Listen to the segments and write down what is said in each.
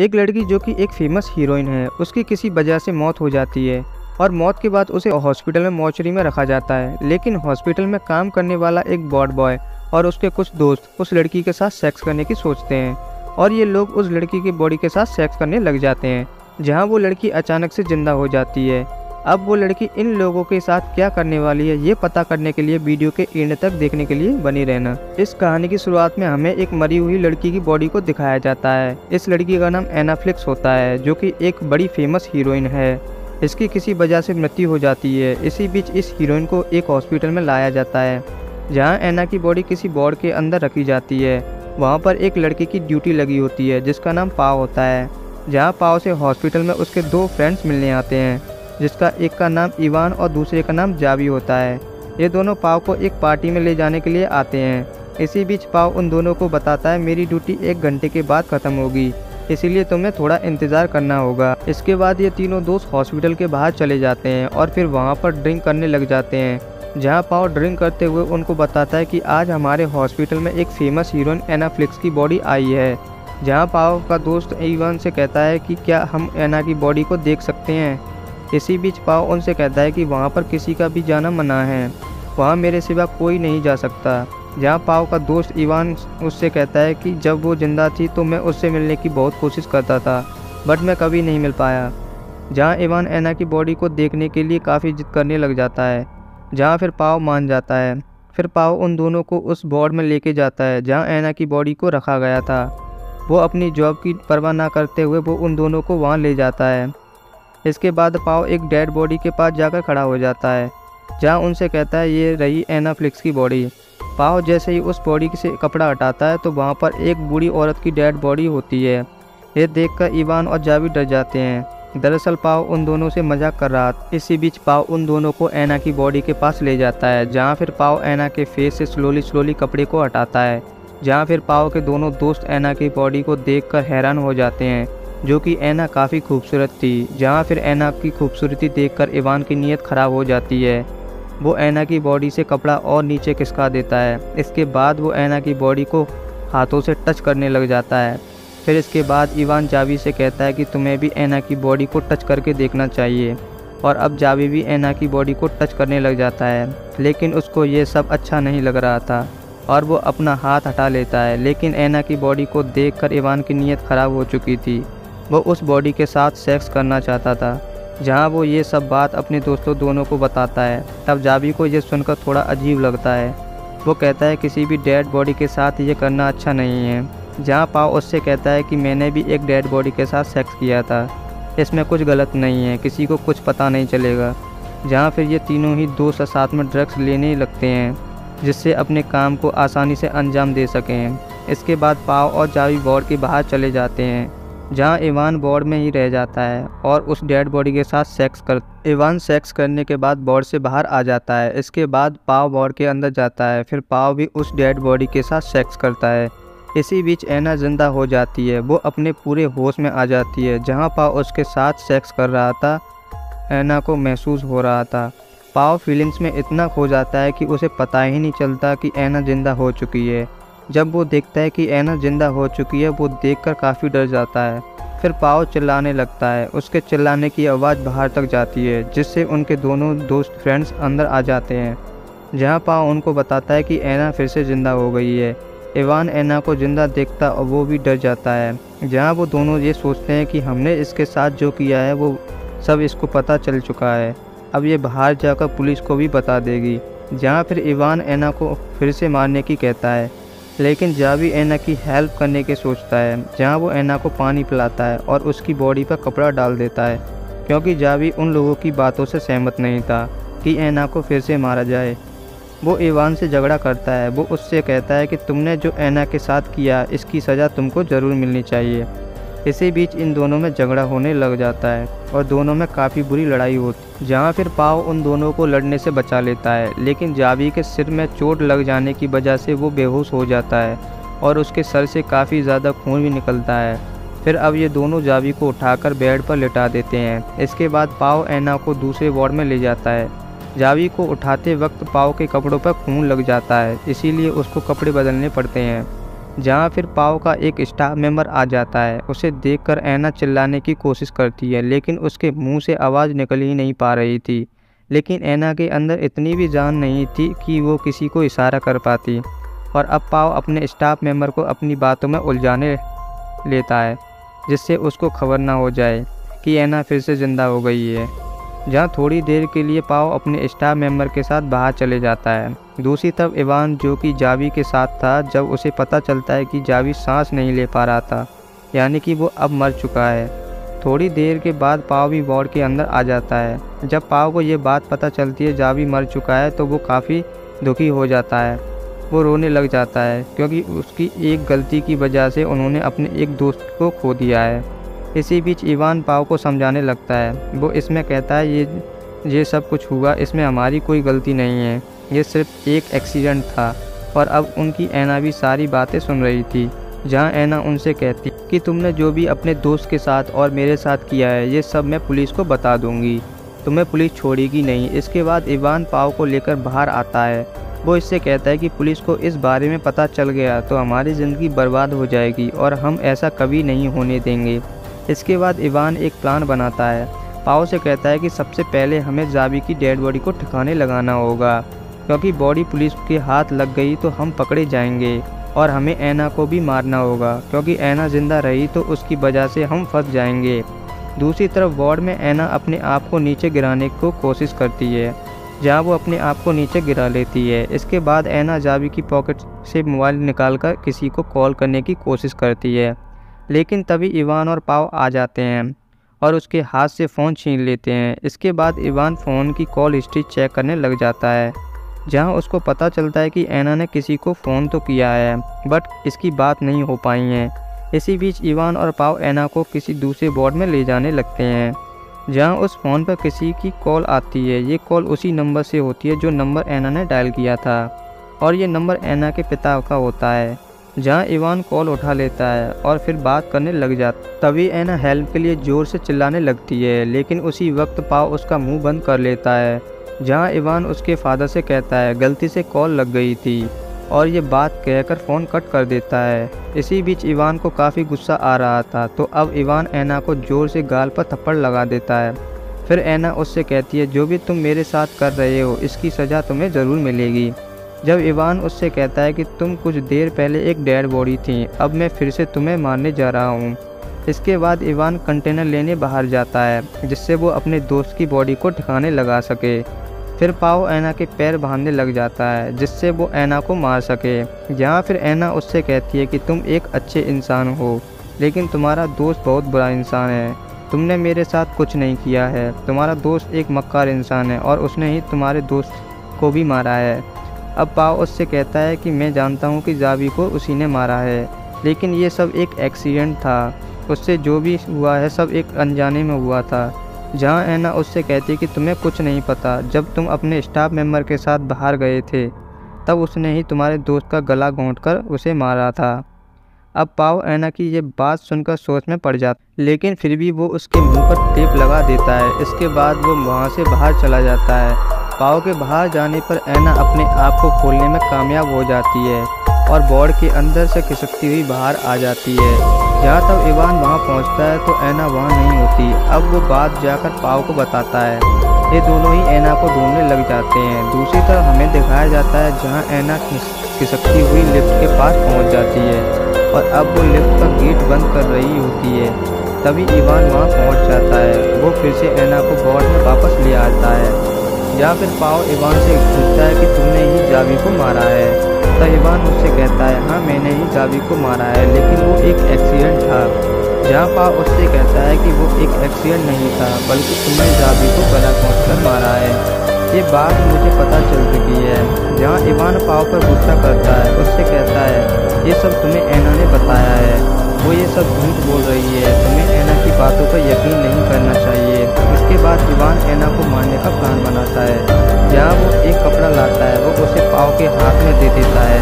एक लड़की जो कि एक फेमस हीरोइन है, उसकी किसी वजह से मौत हो जाती है और मौत के बाद उसे हॉस्पिटल में मॉर्चरी में रखा जाता है। लेकिन हॉस्पिटल में काम करने वाला एक वार्ड बॉय और उसके कुछ दोस्त उस लड़की के साथ सेक्स करने की सोचते हैं और ये लोग उस लड़की की बॉडी के साथ सेक्स करने लग जाते हैं, जहां वो लड़की अचानक से जिंदा हो जाती है। अब वो लड़की इन लोगों के साथ क्या करने वाली है, ये पता करने के लिए वीडियो के एंड तक देखने के लिए बनी रहना। इस कहानी की शुरुआत में हमें एक मरी हुई लड़की की बॉडी को दिखाया जाता है। इस लड़की का नाम एना फ्लिक्स होता है, जो कि एक बड़ी फेमस हीरोइन है। इसकी किसी वजह से मृत्यु हो जाती है। इसी बीच इस हीरोइन को एक हॉस्पिटल में लाया जाता है, जहाँ एना की बॉडी किसी वार्ड के अंदर रखी जाती है। वहाँ पर एक लड़के की ड्यूटी लगी होती है, जिसका नाम पाव होता है। जहाँ पाव से हॉस्पिटल में उसके दो फ्रेंड्स मिलने आते हैं, जिसका एक का नाम इवान और दूसरे का नाम जावी होता है। ये दोनों पाव को एक पार्टी में ले जाने के लिए आते हैं। इसी बीच पाव उन दोनों को बताता है, मेरी ड्यूटी 1 घंटे के बाद ख़त्म होगी, इसीलिए तुम्हें थोड़ा इंतज़ार करना होगा। इसके बाद ये तीनों दोस्त हॉस्पिटल के बाहर चले जाते हैं और फिर वहाँ पर ड्रिंक करने लग जाते हैं। जहाँ पाव ड्रिंक करते हुए उनको बताता है कि आज हमारे हॉस्पिटल में एक फेमस हीरोइन एना फ्लिक्स की बॉडी आई है। जहाँ पाव का दोस्त इवान से कहता है कि क्या हम एना की बॉडी को देख सकते हैं। इसी बीच पाव उनसे कहता है कि वहाँ पर किसी का भी जाना मना है, वहाँ मेरे सिवा कोई नहीं जा सकता। जहाँ पाव का दोस्त इवान उससे कहता है कि जब वो जिंदा थी तो मैं उससे मिलने की बहुत कोशिश करता था, बट मैं कभी नहीं मिल पाया। जहाँ इवान एना की बॉडी को देखने के लिए काफ़ी जिद करने लग जाता है, जहाँ फिर पाव मान जाता है। फिर पाव उन दोनों को उस वार्ड में लेके जाता है जहाँ एना की बॉडी को रखा गया था। वो अपनी जॉब की परवाह ना करते हुए वो उन दोनों को वहाँ ले जाता है। इसके बाद पाव एक डेड बॉडी के पास जाकर खड़ा हो जाता है, जहाँ उनसे कहता है ये रही एना फ्लिक्स की बॉडी। पाव जैसे ही उस बॉडी से कपड़ा हटाता है तो वहाँ पर एक बूढ़ी औरत की डेड बॉडी होती है। ये देखकर इवान और जावी डर जाते हैं। दरअसल पाव उन दोनों से मजाक कर रहा था। इसी बीच पाव उन दोनों को एना की बॉडी के पास ले जाता है, जहाँ फिर पाव एना के फेस से स्लोली कपड़े को हटाता है। जहाँ फिर पाव के दोनों दोस्त एना की बॉडी को देखकर हैरान हो जाते हैं, जो कि एना काफ़ी खूबसूरत थी। जहाँ फिर एना की खूबसूरती देखकर इवान की नीयत ख़राब हो जाती है। वो एना की बॉडी से कपड़ा और नीचे खिसका देता है। इसके बाद वो एना की बॉडी को हाथों से टच करने लग जाता है। फिर इसके बाद इवान जावी से कहता है कि तुम्हें भी एना की बॉडी को टच करके देखना चाहिए। और अब जावी भी एना की बॉडी को टच करने लग जाता है, लेकिन उसको ये सब अच्छा नहीं लग रहा था और वो अपना हाथ हटा लेता है। लेकिन एना की बॉडी को देखकर इवान की नीयत ख़राब हो चुकी थी। वो उस बॉडी के साथ सेक्स करना चाहता था। जहाँ वो ये सब बात अपने दोस्तों दोनों को बताता है, तब जावी को ये सुनकर थोड़ा अजीब लगता है। वो कहता है किसी भी डेड बॉडी के साथ ये करना अच्छा नहीं है। जहाँ पाव उससे कहता है कि मैंने भी एक डेड बॉडी के साथ सेक्स किया था, इसमें कुछ गलत नहीं है, किसी को कुछ पता नहीं चलेगा। जहाँ फिर ये तीनों ही दोस्त साथ में ड्रग्स लेने लगते हैं, जिससे अपने काम को आसानी से अंजाम दे सकें। इसके बाद पाव और जावी वार्ड के बाहर चले जाते हैं, जहाँ इवान वार्ड में ही रह जाता है और उस डेड बॉडी के साथ इवान सेक्स करने के बाद वार्ड से बाहर आ जाता है। इसके बाद पाव वार्ड के अंदर जाता है। फिर पाव भी उस डेड बॉडी के साथ सेक्स करता है। इसी बीच एना जिंदा हो जाती है। वो अपने पूरे होश में आ जाती है। जहाँ पाव उसके साथ सेक्स कर रहा था, एना को महसूस हो रहा था। पाव फीलिंग्स में इतना खो जाता है कि उसे पता ही नहीं चलता कि एना जिंदा हो चुकी है। जब वो देखता है कि एना जिंदा हो चुकी है, वो देखकर काफ़ी डर जाता है। फिर पाव चिल्लाने लगता है। उसके चिल्लाने की आवाज़ बाहर तक जाती है, जिससे उनके दोनों दोस्त फ्रेंड्स अंदर आ जाते हैं। जहाँ पाव उनको बताता है कि एना फिर से ज़िंदा हो गई है। इवान एना को ज़िंदा देखता और वो भी डर जाता है। जहाँ वो दोनों ये सोचते हैं कि हमने इसके साथ जो किया है वो सब इसको पता चल चुका है, अब ये बाहर जाकर पुलिस को भी बता देगी। जहाँ फिर इवान एना को फिर से मारने की कहता है, लेकिन जावी एना की हेल्प करने के सोचता है। जहाँ वो एना को पानी पिलाता है और उसकी बॉडी पर कपड़ा डाल देता है, क्योंकि जावी उन लोगों की बातों से सहमत नहीं था कि एना को फिर से मारा जाए। वो इवान से झगड़ा करता है। वो उससे कहता है कि तुमने जो एना के साथ किया, इसकी सज़ा तुमको ज़रूर मिलनी चाहिए। इसी बीच इन दोनों में झगड़ा होने लग जाता है और दोनों में काफ़ी बुरी लड़ाई होती, जहाँ फिर पाव उन दोनों को लड़ने से बचा लेता है। लेकिन जावी के सिर में चोट लग जाने की वजह से वो बेहोश हो जाता है और उसके सर से काफ़ी ज़्यादा खून भी निकलता है। फिर अब ये दोनों जावी को उठाकर बेड पर लिटा देते हैं। इसके बाद पाव एना को दूसरे वार्ड में ले जाता है। जावी को उठाते वक्त पाव के कपड़ों पर खून लग जाता है, इसीलिए उसको कपड़े बदलने पड़ते हैं। जहाँ फिर पाव का एक स्टाफ मेंबर आ जाता है। उसे देखकर ऐना चिल्लाने की कोशिश करती है, लेकिन उसके मुंह से आवाज़ निकल ही नहीं पा रही थी। लेकिन ऐना के अंदर इतनी भी जान नहीं थी कि वो किसी को इशारा कर पाती। और अब पाव अपने स्टाफ मेंबर को अपनी बातों में उलझाने लेता है, जिससे उसको खबर ना हो जाए कि ऐना फिर से ज़िंदा हो गई है। जहाँ थोड़ी देर के लिए पाव अपने स्टाफ मेंबर के साथ बाहर चले जाता है। दूसरी तरफ इवान, जो कि जावी के साथ था, जब उसे पता चलता है कि जावी सांस नहीं ले पा रहा था, यानी कि वो अब मर चुका है। थोड़ी देर के बाद पाव भी वार्ड के अंदर आ जाता है। जब पाव को ये बात पता चलती है जावी मर चुका है, तो वो काफ़ी दुखी हो जाता है। वो रोने लग जाता है, क्योंकि उसकी एक गलती की वजह से उन्होंने अपने एक दोस्त को खो दिया है। इसी बीच इवान पाव को समझाने लगता है। वो इसमें कहता है ये सब कुछ हुआ, इसमें हमारी कोई गलती नहीं है, ये सिर्फ एक एक्सीडेंट था। और अब उनकी ऐना भी सारी बातें सुन रही थी। जहाँ ऐना उनसे कहती कि तुमने जो भी अपने दोस्त के साथ और मेरे साथ किया है, ये सब मैं पुलिस को बता दूंगी, तुम्हें पुलिस छोड़ेगी नहीं। इसके बाद इवान पाव को लेकर बाहर आता है। वो इससे कहता है कि पुलिस को इस बारे में पता चल गया तो हमारी ज़िंदगी बर्बाद हो जाएगी और हम ऐसा कभी नहीं होने देंगे। इसके बाद इवान एक प्लान बनाता है। पाव से कहता है कि सबसे पहले हमें जावी की डेड बॉडी को ठिकाने लगाना होगा, क्योंकि बॉडी पुलिस के हाथ लग गई तो हम पकड़े जाएंगे। और हमें ऐना को भी मारना होगा, क्योंकि ऐना ज़िंदा रही तो उसकी वजह से हम फंस जाएंगे। दूसरी तरफ वार्ड में ऐना अपने आप को नीचे गिराने को कोशिश करती है, जहाँ वो अपने आप को नीचे गिरा लेती है। इसके बाद ऐना जावी की पॉकेट से मोबाइल निकालकर किसी को कॉल करने की कोशिश करती है, लेकिन तभी इवान और पाव आ जाते हैं और उसके हाथ से फ़ोन छीन लेते हैं। इसके बाद इवान फ़ोन की कॉल हिस्ट्री चेक करने लग जाता है, जहां उसको पता चलता है कि ऐना ने किसी को फ़ोन तो किया है, बट इसकी बात नहीं हो पाई है। इसी बीच इवान और पाव ऐना को किसी दूसरे वार्ड में ले जाने लगते हैं, जहां उस फ़ोन पर किसी की कॉल आती है। ये कॉल उसी नंबर से होती है जो नंबर ऐना ने डायल किया था, और ये नंबर ऐना के पिता का होता है। जहां इवान कॉल उठा लेता है और फिर बात करने लग जाता। तभी ऐना हेल्प के लिए ज़ोर से चिल्लाने लगती है, लेकिन उसी वक्त पाव उसका मुंह बंद कर लेता है। जहां इवान उसके फादर से कहता है गलती से कॉल लग गई थी, और ये बात कहकर फ़ोन कट कर देता है। इसी बीच इवान को काफ़ी गुस्सा आ रहा था, तो अब इवान ऐना को ज़ोर से गाल पर थप्पड़ लगा देता है। फिर ऐना उससे कहती है जो भी तुम मेरे साथ कर रहे हो इसकी सज़ा तुम्हें ज़रूर मिलेगी। जब इवान उससे कहता है कि तुम कुछ देर पहले एक डेड बॉडी थी, अब मैं फिर से तुम्हें मारने जा रहा हूँ। इसके बाद इवान कंटेनर लेने बाहर जाता है, जिससे वो अपने दोस्त की बॉडी को ठिकाने लगा सके। फिर पाव ऐना के पैर बांधने लग जाता है, जिससे वो ऐना को मार सके। जहाँ फिर ऐना उससे कहती है कि तुम एक अच्छे इंसान हो, लेकिन तुम्हारा दोस्त बहुत बुरा इंसान है, तुमने मेरे साथ कुछ नहीं किया है, तुम्हारा दोस्त एक मक्कार इंसान है और उसने ही तुम्हारे दोस्त को भी मारा है। अब पाव उससे कहता है कि मैं जानता हूँ कि जावी को उसी ने मारा है, लेकिन ये सब एक एक्सीडेंट था, उससे जो भी हुआ है सब एक अनजाने में हुआ था। जहाँ ऐना उससे कहती है कि तुम्हें कुछ नहीं पता, जब तुम अपने स्टाफ मेंबर के साथ बाहर गए थे तब उसने ही तुम्हारे दोस्त का गला घोंटकर उसे मारा था। अब पाव ऐना की ये बात सुनकर सोच में पड़ जाता, लेकिन फिर भी वो उसके मुंह पर टेप लगा देता है। इसके बाद वो वहाँ से बाहर चला जाता है। पाव के बाहर जाने पर ऐना अपने आप को खोलने में कामयाब हो जाती है और बोर्ड के अंदर से खिसकती हुई बाहर आ जाती है। जहाँ तब इवान वहाँ पहुँचता है तो ऐना वहाँ नहीं होती। अब वो बात जाकर पाव को बताता है। ये दोनों ही ऐना को ढूंढने लग जाते हैं। दूसरी तरफ हमें दिखाया जाता है जहाँ ऐना खिसकती हुई लिफ्ट के पास पहुँच जाती है और अब वो लिफ्ट का गेट बंद कर रही होती है। तभी इवान वहाँ पहुँच जाता है। वो फिर से ऐना को बोर्ड में वापस ले आता है। या फिर पाव इवान से पूछता है कि तुमने ही जावी को मारा है। तो इवान उससे कहता है हाँ मैंने ही जावी को मारा है, लेकिन वो एक एक्सीडेंट था। जहाँ पाव उससे कहता है कि वो एक एक्सीडेंट नहीं था, बल्कि तुमने जावी को गला घोंटकर मारा है। ये बात मुझे पता चल चुकी है। जहाँ इवान पाव पर गुस्सा करता है, उससे कहता है ये सब तुम्हें ऐना ने बताया है, वो ये सब झूठ बोल रही है, तुम्हें ऐना की बातों पर यकीन नहीं करना चाहिए। इसके बाद इवान ऐना को मारने का प्लान बनाता है। जहाँ वो एक कपड़ा लाता है, वो उसे पाव के हाथ में दे देता है।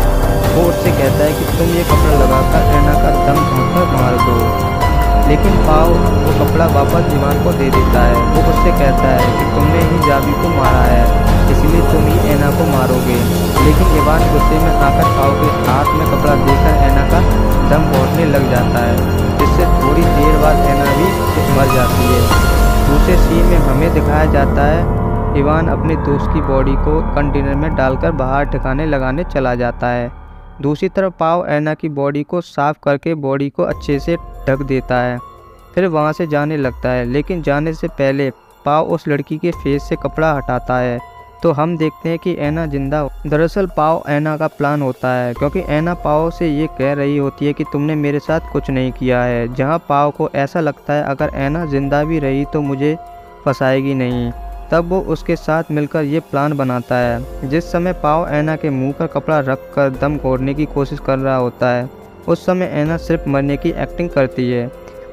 वो उससे कहता है कि तुम ये कपड़ा लगाकर ऐना का दम घोंटकर मार दो, लेकिन पाव वो कपड़ा वापस इवान को दे देता है। वो उससे कहता है कि तुमने ही जावी को मारा है। इसलिए तुम ही ऐना को मारोगे। लेकिन इवान गुस्से में आकर पाओ के हाथ में कपड़ा देकर ऐना का दम घोटने लग जाता है, जिससे थोड़ी देर बाद ऐना भी मर जाती है। दूसरे सीन में हमें दिखाया जाता है इवान अपने दोस्त की बॉडी को कंटेनर में डालकर बाहर ठिकाने लगाने चला जाता है। दूसरी तरफ पाओ ऐना की बॉडी को साफ करके बॉडी को अच्छे से ढक देता है, फिर वहाँ से जाने लगता है। लेकिन जाने से पहले पाओ उस लड़की के फेस से कपड़ा हटाता है तो हम देखते हैं कि ऐना जिंदा हो। दरअसल पाओ ऐना का प्लान होता है, क्योंकि ऐना पाओ से ये कह रही होती है कि तुमने मेरे साथ कुछ नहीं किया है। जहाँ पाओ को ऐसा लगता है अगर ऐना जिंदा भी रही तो मुझे फंसाएगी नहीं। तब वो उसके साथ मिलकर ये प्लान बनाता है। जिस समय पाओ ऐना के मुंह पर कपड़ा रख कर दम तोड़ने की कोशिश कर रहा होता है, उस समय ऐना सिर्फ मरने की एक्टिंग करती है।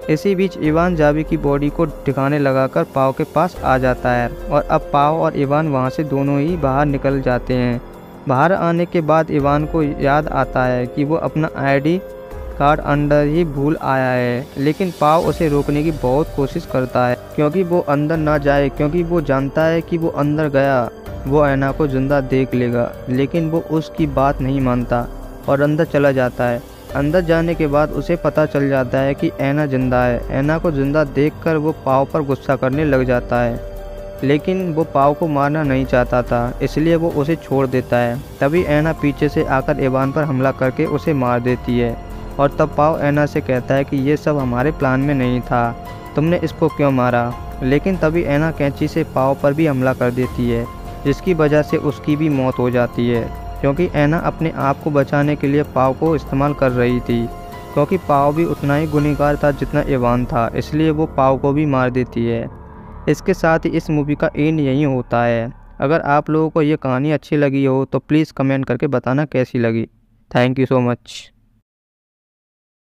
इसी बीच इवान जावी की बॉडी को ठिकाने लगाकर पाओ के पास आ जाता है और अब पाओ और इवान वहाँ से दोनों ही बाहर निकल जाते हैं। बाहर आने के बाद इवान को याद आता है कि वो अपना आईडी कार्ड अंदर ही भूल आया है, लेकिन पाओ उसे रोकने की बहुत कोशिश करता है क्योंकि वो अंदर ना जाए, क्योंकि वो जानता है कि वो अंदर गया वो ऐना को जिंदा देख लेगा। लेकिन वो उसकी बात नहीं मानता और अंदर चला जाता है। अंदर जाने के बाद उसे पता चल जाता है कि ऐना जिंदा है। ऐना को जिंदा देखकर वो पाओ पर गुस्सा करने लग जाता है, लेकिन वो पाओ को मारना नहीं चाहता था, इसलिए वो उसे छोड़ देता है। तभी ऐना पीछे से आकर इवान पर हमला करके उसे मार देती है और तब पाओ ऐना से कहता है कि ये सब हमारे प्लान में नहीं था, तुमने इसको क्यों मारा। लेकिन तभी ऐना कैंची से पाओ पर भी हमला कर देती है, जिसकी वजह से उसकी भी मौत हो जाती है, क्योंकि ऐना अपने आप को बचाने के लिए पाओ को इस्तेमाल कर रही थी। क्योंकि पाओ भी उतना ही गुनहगार था जितना इवान था, इसलिए वो पाओ को भी मार देती है। इसके साथ ही इस मूवी का एंड यही होता है। अगर आप लोगों को ये कहानी अच्छी लगी हो तो प्लीज़ कमेंट करके बताना कैसी लगी। Thank you so much.